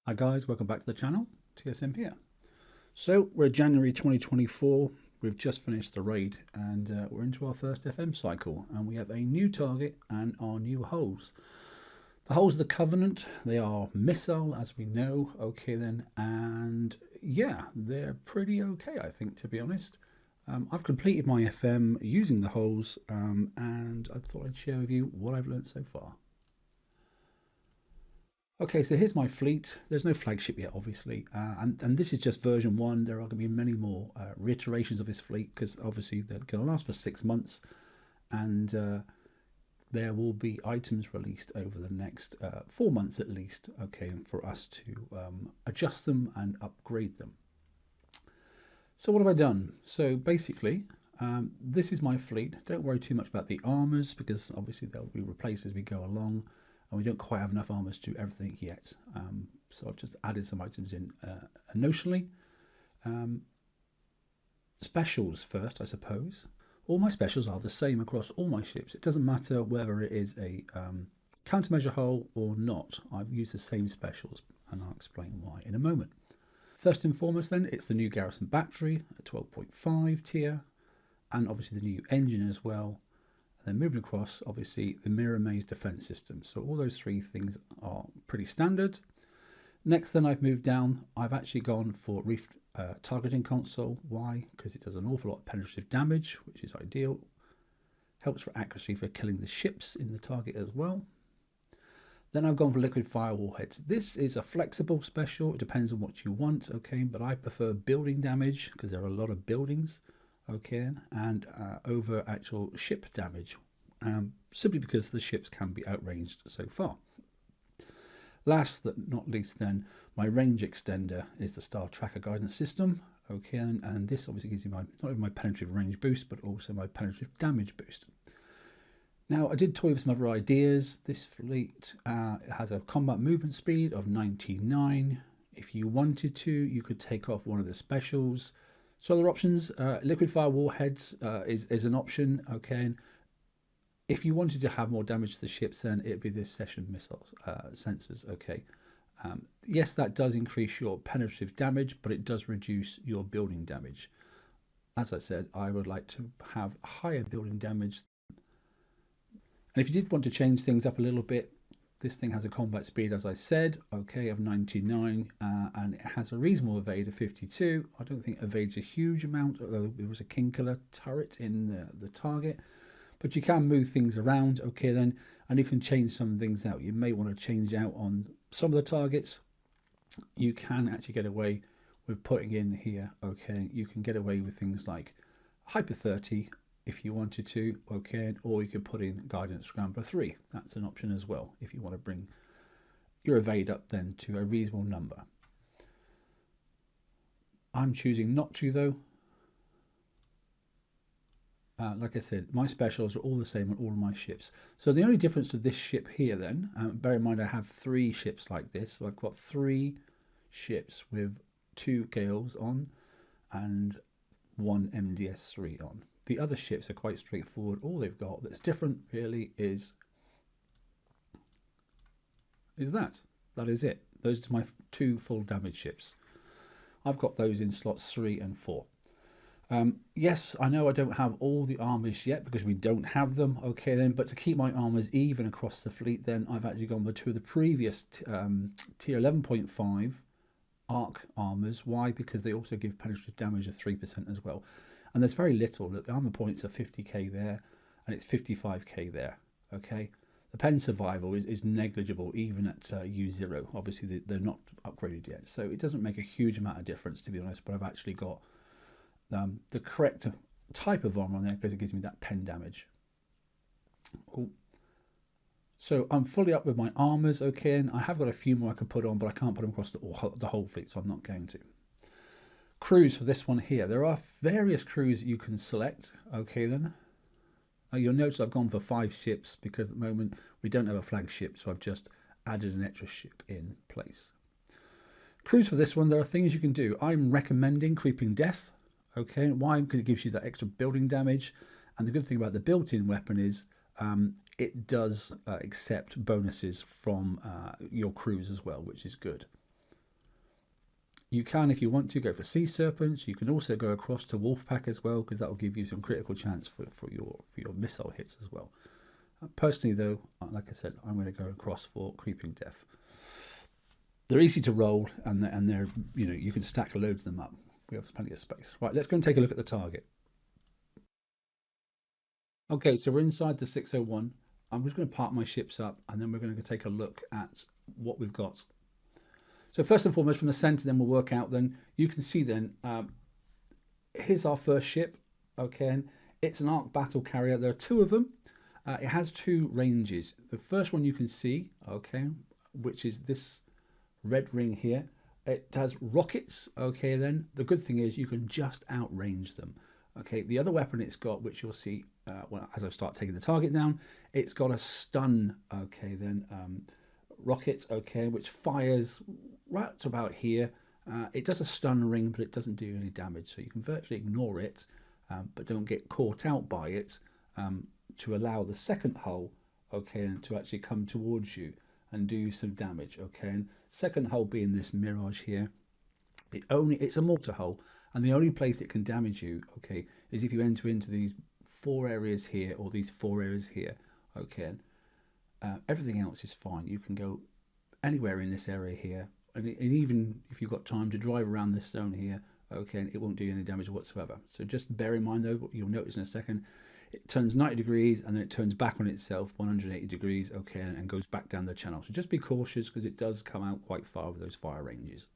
Hi guys, welcome back to the channel. TSM here. So we're January 2024. We've just finished the raid and we're into our first FM cycle, and we have a new target and our new hulls. The hulls of the Covenant, they are missile, as we know. Okay then, and yeah, they're pretty okay, I think, to be honest. I've completed my FM using the hulls, and I thought I'd share with you what I've learned so far. Okay, so here's my fleet. There's no flagship yet, obviously, and this is just version 1. There are going to be many more reiterations of this fleet, because obviously they're going to last for 6 months, and there will be items released over the next 4 months at least, okay, and for us to adjust them and upgrade them. So what have I done? So basically, this is my fleet. Don't worry too much about the armors, because obviously they'll be replaced as we go along. And we don't quite have enough armors to do everything yet. So I've just added some items in notionally. Specials first, I suppose. All my specials are the same across all my ships. It doesn't matter whether it is a countermeasure hull or not. I've used the same specials, and I'll explain why in a moment. First and foremost then, it's the new Garrison battery, a 12.5 tier, and obviously the new engine as well. Then moving across, obviously, the mirror maze defense system. So all those three things are pretty standard. Next, then I've moved down. I've actually gone for reef targeting console. Why? Because it does an awful lot of penetrative damage, which is ideal. Helps for accuracy for killing the ships in the target as well. Then I've gone for liquid fire warheads. This is a flexible special. It depends on what you want, okay? But I prefer building damage, because there are a lot of buildings. Okay, and over actual ship damage, simply because the ships can be outranged so far. Last but not least then, my range extender is the Star Tracker Guidance System. Okay, and this obviously gives you not only my penetrative range boost, but also my penetrative damage boost. Now, I did toy with some other ideas. This fleet has a combat movement speed of 99. If you wanted to, you could take off one of the specials. So other options, liquid fire warheads is an option, okay. And if you wanted to have more damage to the ships, then it'd be this session missiles sensors, okay. Yes, that does increase your penetrative damage, but it does reduce your building damage. As I said, I would like to have higher building damage. And if you did want to change things up a little bit, this thing has a combat speed, as I said, okay, of 99, and it has a reasonable evade of 52. I don't think it evades a huge amount, although it was a king killer turret in the target. But you can move things around, okay then, and you can change some things out. You may want to change out on some of the targets. You can actually get away with putting in here, okay, you can get away with things like Hyper 30, if you wanted to, okay, or you could put in Guidance Scrambler 3. That's an option as well, if you want to bring your evade up then to a reasonable number. I'm choosing not to, though. Like I said, my specials are all the same on all of my ships. So the only difference to this ship here then, bear in mind I have 3 ships like this. So I've got 3 ships with 2 Gales on and 1 MDS3 on. The other ships are quite straightforward. All they've got that's different really is that. That is it. Those are my 2 full damage ships. I've got those in slots 3 and 4. Yes, I know I don't have all the armors yet because we don't have them. Okay then, but to keep my armors even across the fleet, then I've actually gone with 2 of the previous tier 11.5 arc armors. Why? Because they also give penetrative damage of 3% as well. And there's very little. The armor points are 50k there, and it's 55k there. Okay, the pen survival is negligible even at U0. Obviously, they're not upgraded yet, so it doesn't make a huge amount of difference, to be honest. But I've actually got the correct type of armor on there because it gives me that pen damage. Oh. So I'm fully up with my armors, okay, and I have got a few more I can put on, but I can't put them across the whole fleet, so I'm not going to. Crews for this one here. There are various crews you can select, okay then. You'll notice I've gone for 5 ships because at the moment we don't have a flagship, so I've just added an extra ship in place. Crews for this one, there are things you can do. I'm recommending Creeping Death, okay. Why? Because it gives you that extra building damage, and the good thing about the built-in weapon is it does accept bonuses from your crews as well, which is good. You can, if you want to, go for sea serpents. You can also go across to wolfpack as well, because that will give you some critical chance for your missile hits as well. Personally, though, like I said, I'm going to go across for creeping death. They're easy to roll, and they're you can stack loads of them up. We have plenty of space. Right, let's go and take a look at the target. Okay, so we're inside the 601. I'm just going to park my ships up, and then we're going to take a look at what we've got. So first and foremost, from the centre, then we'll work out. Then you can see then here's our first ship. Okay, and it's an arc battle carrier. There are two of them. It has two ranges. The first one you can see, okay, which is this red ring here. It has rockets. Okay, then the good thing is you can just outrange them. Okay, the other weapon it's got, which you'll see as I start taking the target down, it's got a stun. Okay, then rocket. Okay, which fires right to about here. It does a stun ring, but it doesn't do any damage, so you can virtually ignore it, but don't get caught out by it, to allow the second hull, okay, and to actually come towards you and do some damage. Okay, and second hull being this Mirage here, it's a mortar hull, and the only place it can damage you, okay, is if you enter into these 4 areas here or these 4 areas here. Okay, everything else is fine. You can go anywhere in this area here, and even if you've got time to drive around this zone here, okay, and it won't do any damage whatsoever. So just bear in mind though, what you'll notice in a second, it turns 90 degrees and then it turns back on itself 180 degrees, okay, and goes back down the channel. So just be cautious, because it does come out quite far with those fire ranges.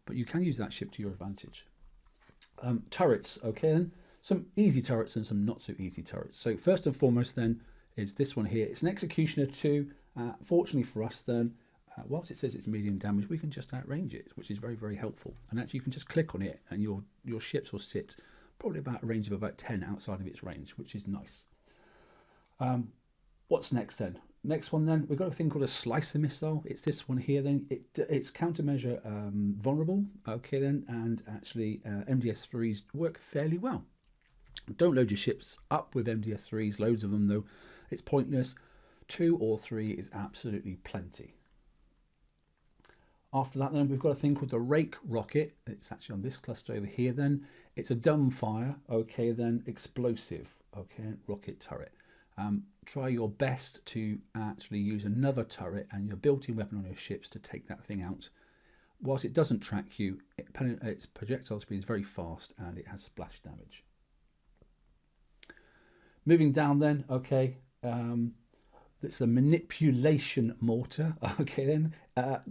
But you can use that ship to your advantage. Turrets, okay, then some easy turrets and some not so easy turrets. So first and foremost then is this one here. It's an Executioner 2. Fortunately for us then, whilst it says it's medium damage, we can just outrange it, which is very, very helpful. And actually you can just click on it and your ships will sit probably about a range of about 10 outside of its range, which is nice. What's next then? Next one then, we've got a thing called a slicer missile. It's this one here then. It's countermeasure vulnerable, okay then, and actually MDS3s work fairly well. Don't load your ships up with MDS3s, loads of them though. It's pointless. 2 or 3 is absolutely plenty. After that then, we've got a thing called the rake rocket. It's actually on this cluster over here then. It's a dumbfire, okay then, explosive, okay, rocket turret. Try your best to actually use another turret and your built-in weapon on your ships to take that thing out. Whilst it doesn't track you, its projectile speed is very fast and it has splash damage. Moving down then, okay, that's the manipulation mortar. Okay then,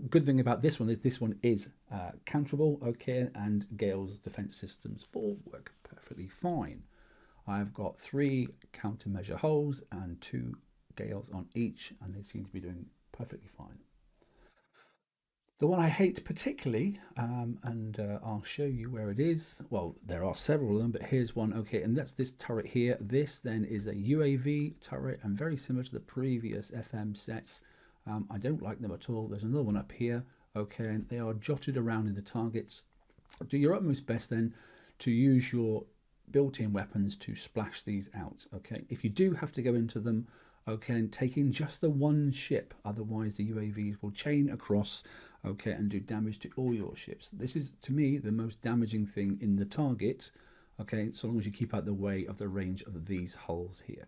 good thing about this one is counterable, okay, and Gale's defense systems 4 work perfectly fine. I've got 3 countermeasure hulls and 2 Gales on each, and they seem to be doing perfectly fine. The one I hate particularly, and I'll show you where it is. Well, there are several of them, but here's one. Okay, and that's this turret here. This then is a UAV turret, and very similar to the previous FM sets. I don't like them at all. There's another one up here. Okay, and they are jotted around in the targets. Do your utmost best then to use your built-in weapons to splash these out. Okay, if you do have to go into them, okay, and take in just the one ship, otherwise the UAVs will chain across, okay, and do damage to all your ships. This is, to me, the most damaging thing in the target, okay, so long as you keep out the way of the range of these hulls here.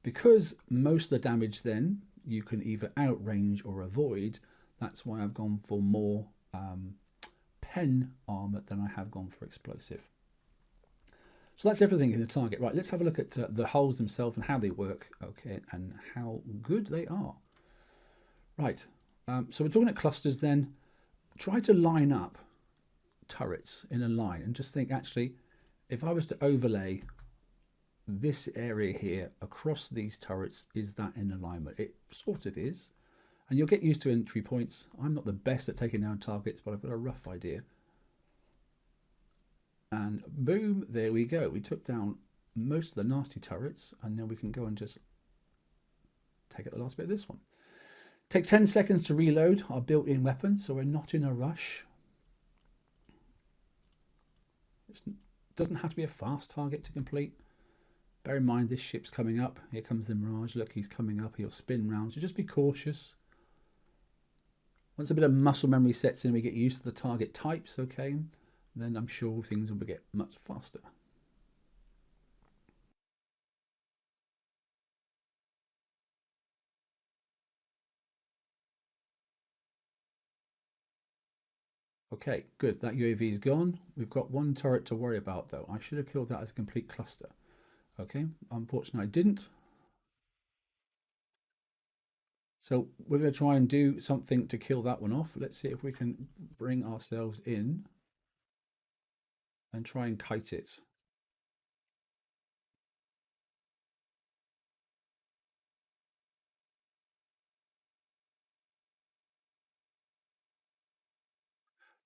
Because most of the damage then you can either outrange or avoid, that's why I've gone for more pen armor than I have gone for explosive. So that's everything in the target. Right, let's have a look at the hulls themselves and how they work, okay, and how good they are. Right, so we're talking at clusters then. Try to line up turrets in a line and just think, actually, if I was to overlay this area here across these turrets, is that in alignment? It sort of is. And you'll get used to entry points. I'm not the best at taking down targets, but I've got a rough idea. And boom, there we go. We took down most of the nasty turrets, and now we can go and just take out the last bit of this one. Take 10 seconds to reload our built-in weapon, so we're not in a rush. It doesn't have to be a fast target to complete. Bear in mind, this ship's coming up. Here comes the Mirage. Look, he's coming up. He'll spin round, so just be cautious. Once a bit of muscle memory sets in, we get used to the target types, okay, then I'm sure things will get much faster. Okay, good. That UAV is gone. We've got one turret to worry about, though. I should have killed that as a complete cluster. Okay, unfortunately I didn't. So we're going to try and do something to kill that one off. Let's see if we can bring ourselves in and try and kite it.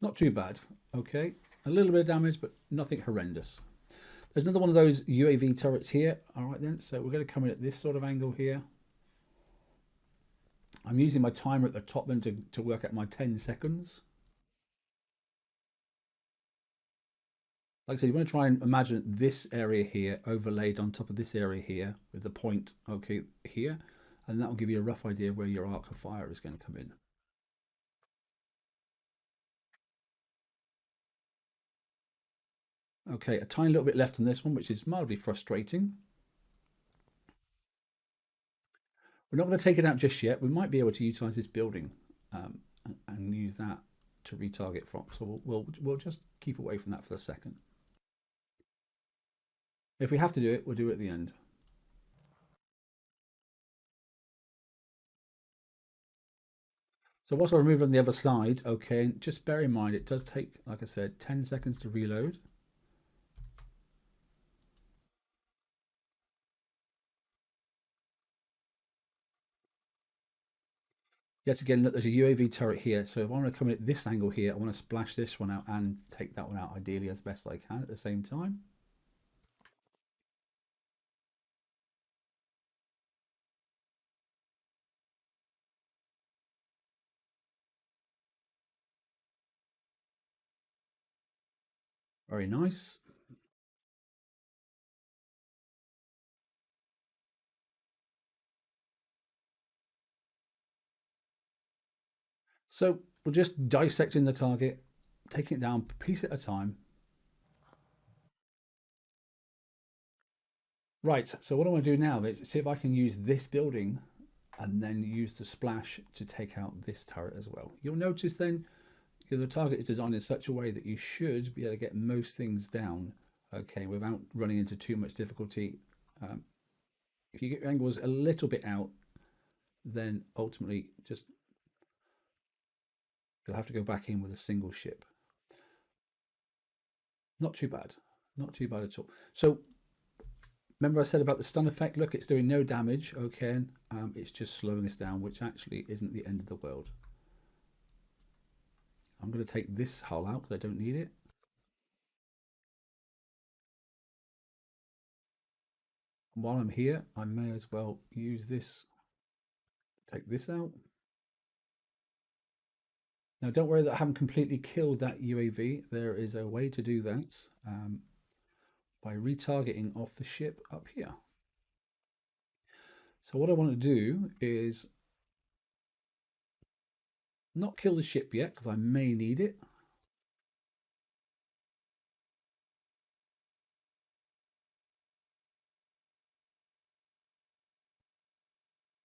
Not too bad. Okay, a little bit of damage, but nothing horrendous. There's another one of those UAV turrets here. All right then, so we're going to come in at this sort of angle here. I'm using my timer at the top then to work out my 10 seconds. Like I said, you want to try and imagine this area here overlaid on top of this area here with the point, okay, here. And that will give you a rough idea of where your arc of fire is going to come in. Okay, a tiny little bit left on this one, which is mildly frustrating. We're not going to take it out just yet. We might be able to utilize this building and use that to retarget from. So we'll just keep away from that for a second. If we have to do it, we'll do it at the end. So whilst I remove on the other side, okay, just bear in mind it does take, like I said, 10 seconds to reload. Yet again, look, there's a UAV turret here. So if I want to come in at this angle here, I want to splash this one out and take that one out ideally as best I can at the same time. Very nice. So we're just dissecting the target, taking it down piece at a time. Right, so what I want to do now is see if I can use this building and then use the splash to take out this turret as well. You'll notice then the target is designed in such a way that you should be able to get most things down, okay, without running into too much difficulty. If you get your angles a little bit out, then ultimately just you'll have to go back in with a single ship. Not too bad, not too bad at all. So remember I said about the stun effect? Look, it's doing no damage, okay, it's just slowing us down, which actually isn't the end of the world. I'm going to take this hull out because I don't need it. And while I'm here, I may as well use this, take this out. Now, don't worry that I haven't completely killed that UAV. There is a way to do that by retargeting off the ship up here. So what I want to do is not kill the ship yet because I may need it.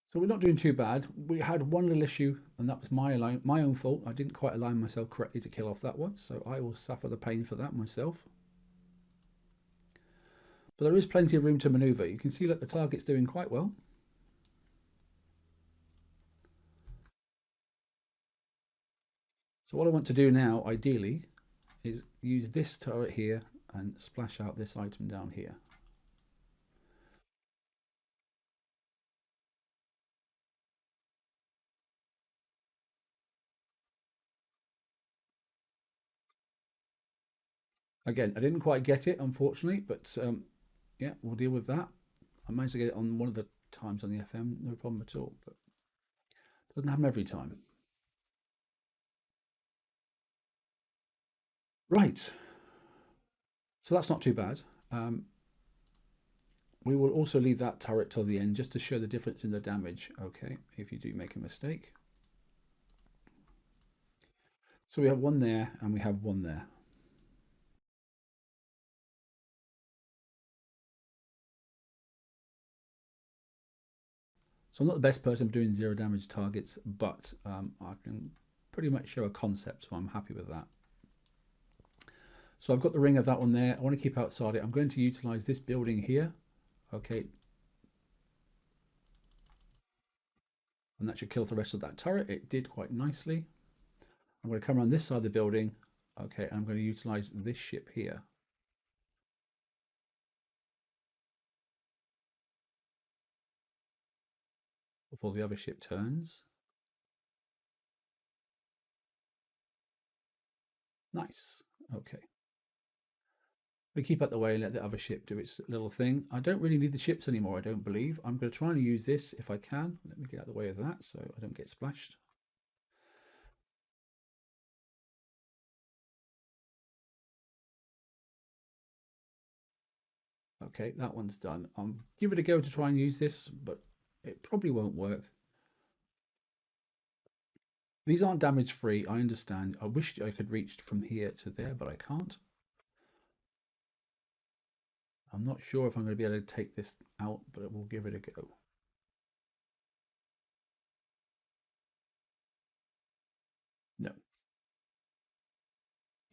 So we're not doing too bad. We had one little issue, and that was my own fault. I didn't quite align myself correctly to kill off that one, so I will suffer the pain for that myself. But there is plenty of room to maneuver. You can see that the target's doing quite well. So what I want to do now, ideally, is use this turret here and splash out this item down here. Again, I didn't quite get it, unfortunately, but yeah, we'll deal with that. I managed to get it on one of the times on the FM, no problem at all, but it doesn't happen every time. Right, so that's not too bad. We will also leave that turret till the end just to show the difference in the damage, okay, if you do make a mistake. So we have one there and we have one there. So I'm not the best person for doing 0 damage targets, but I can pretty much show a concept, so I'm happy with that. So I've got the ring of that one there. I want to keep outside it. I'm going to utilize this building here. Okay. And that should kill the rest of that turret. It did quite nicely. I'm going to come around this side of the building. Okay, and I'm going to utilize this ship here. Before the other ship turns. Nice. Okay. We keep out the way and let the other ship do its little thing. I don't really need the ships anymore, I don't believe. I'm going to try and use this if I can. Let me get out of the way of that so I don't get splashed. Okay, that one's done. I'll give it a go to try and use this, but it probably won't work. These aren't damage free, I understand. I wish I could reach from here to there, but I can't. I'm not sure if I'm going to be able to take this out, but we'll give it a go. No.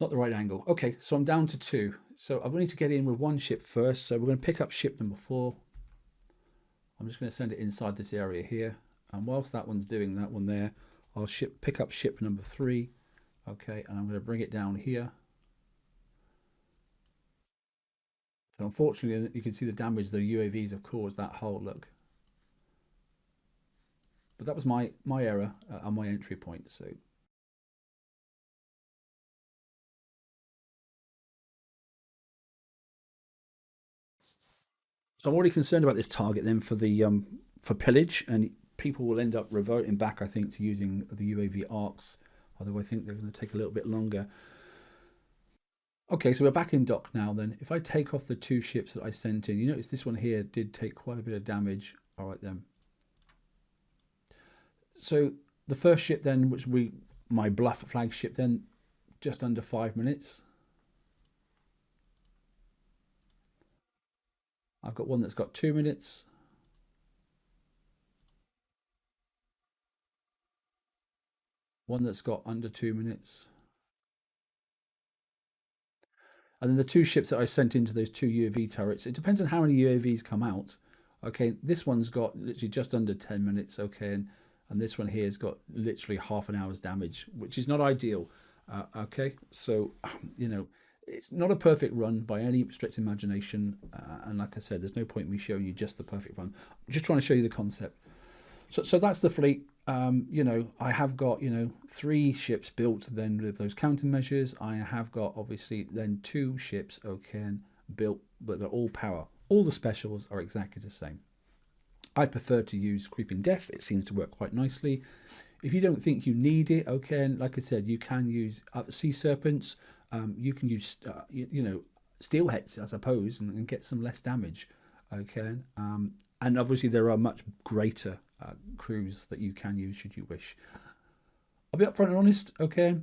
Not the right angle. Okay, so I'm down to 2. So I'm going to get in with one ship first. So we're going to pick up ship number 4. I'm just going to send it inside this area here. And whilst that one's doing that one there, I'll pick up ship number 3. Okay, and I'm going to bring it down here. So unfortunately, you can see the damage the UAVs have caused that hole, look. But that was my error on my entry point, so. So I'm already concerned about this target then for the for pillage, and people will end up reverting back, I think, to using the UAV arcs, although I think they're going to take a little bit longer. Okay, so we're back in dock now then. If I take off the 2 ships that I sent in, you notice this one here did take quite a bit of damage. All right then. So the first ship then, which my bluff flagship then, just under 5 minutes. I've got one that's got 2 minutes. One that's got under 2 minutes. And then the 2 ships that I sent into those 2 UAV turrets, it depends on how many UAVs come out. Okay, this one's got literally just under 10 minutes, okay, and this one here has got literally half an hour's damage, which is not ideal. Okay, so, you know, it's not a perfect run by any stretch of imagination. And like I said, there's no point in me showing you just the perfect run. I'm just trying to show you the concept. So that's the fleet. You know, I have got, you know, 3 ships built then with those countermeasures. I have got obviously then 2 ships, okay, built, but they're all power. All the specials are exactly the same. I prefer to use Creeping Death. It seems to work quite nicely. If you don't think you need it, okay, and like I said, you can use Sea Serpents. You can use, you know, Steelheads, I suppose, and get some less damage. Okay, and obviously there are much greater crews that you can use should you wish. I'll be upfront and honest. Okay,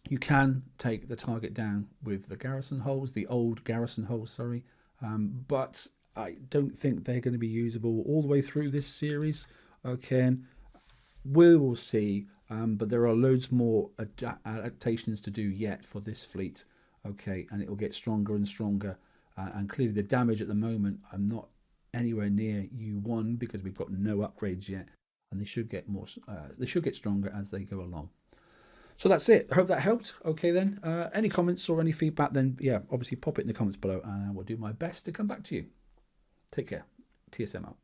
you can take the target down with the Garrison hulls, the old Garrison hulls, sorry, but I don't think they're going to be usable all the way through this series. Okay, we will see, but there are loads more adaptations to do yet for this fleet. Okay, and it will get stronger and stronger. And clearly the damage at the moment, I'm not anywhere near U1 because we've got no upgrades yet, and they should get more. They should get stronger as they go along. So that's it. I hope that helped. Okay then. Any comments or any feedback? Then yeah, obviously pop it in the comments below, and I will do my best to come back to you. Take care. TSM out.